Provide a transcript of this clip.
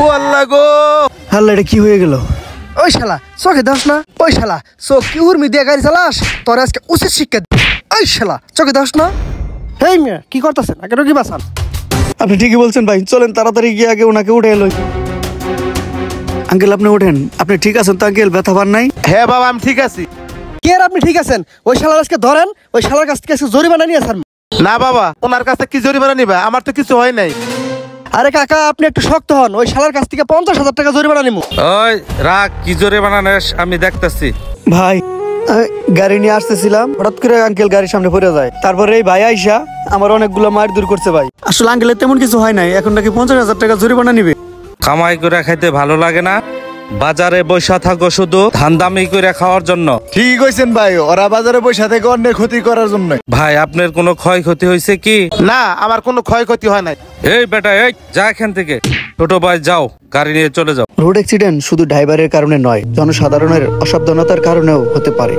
ও আল্লাহ গো, আল্লাহ এটা কি হয়ে গেল? ওই শালা চোখে দাস না, ওই শালা চোখ কি উর্মি দিয়ে গাড়ি চালাস? তোর আজকে উচিত শিক্ষা দি। ওই শালা চোখে দাস না। হেই মিয়া কি করতেছেন? আগে রোগী বাঁচান। আপনি ঠিকই বলছেন ভাই, চলেন তাড়াতাড়ি গিয়ে আগে ওনাকে উঠে এলো। আঙ্কেল আপনি ওঠেন, আপনি ঠিক আছেন তো আঙ্কেল? ব্যথা পান নাই? হ্যাঁ বাবা আমি ঠিক আছি। কে আর আপনি ঠিক আছেন? ওই শালার আজকে ধরেন, ওই শালার কাছ থেকে আজকে জরিমানা নিয়ে আসেন। না বাবা, ওনার কাছে কি জরিমানা নিবা? আমার তো কিছু হয় নাই। আরে কাকা আপনি একটু শক্ত হন, ওই শালার কাছ থেকে 50,000 টাকা জরিমানা নিমু। ওই রাগ, কি জোরে বানানেস আমি দেখতেছি। ভাই গাড়ি নিয়ে আসতেছিলাম, হঠাৎ করে আঙ্কেল গাড়ির সামনে পড়ে যায়। তারপরে এই ভাই আইসা আমার অনেকগুলো মার দূর করছে ভাই। আসলে আঙ্কেলের তেমন কিছু হয় নাই, এখন নাকি 50,000 টাকা জরিমানা নিবে। কামাই করে খাইতে ভালো লাগে না? বাজারে বৈশা থাকো শুধু ধান্দামি করে খাওয়ার জন্য। ঠিক কইছেন ভাই, ওরা বাজারে বসে থেকে অন্যের ক্ষতি করার জন্য। ভাই আপনার কোনো ক্ষয়ক্ষতি হয়েছে কি? না আমার কোনো ক্ষয়ক্ষতি হয় নাই। এই বেটা এই যা এখান থেকে, ছোট ভাই যাও গাড়ি নিয়ে চলে যাও। রোড অ্যাক্সিডেন্ট শুধু ড্রাইভারের কারণে নয়, জনসাধারণের অসাবধানতার কারণেও হতে পারে।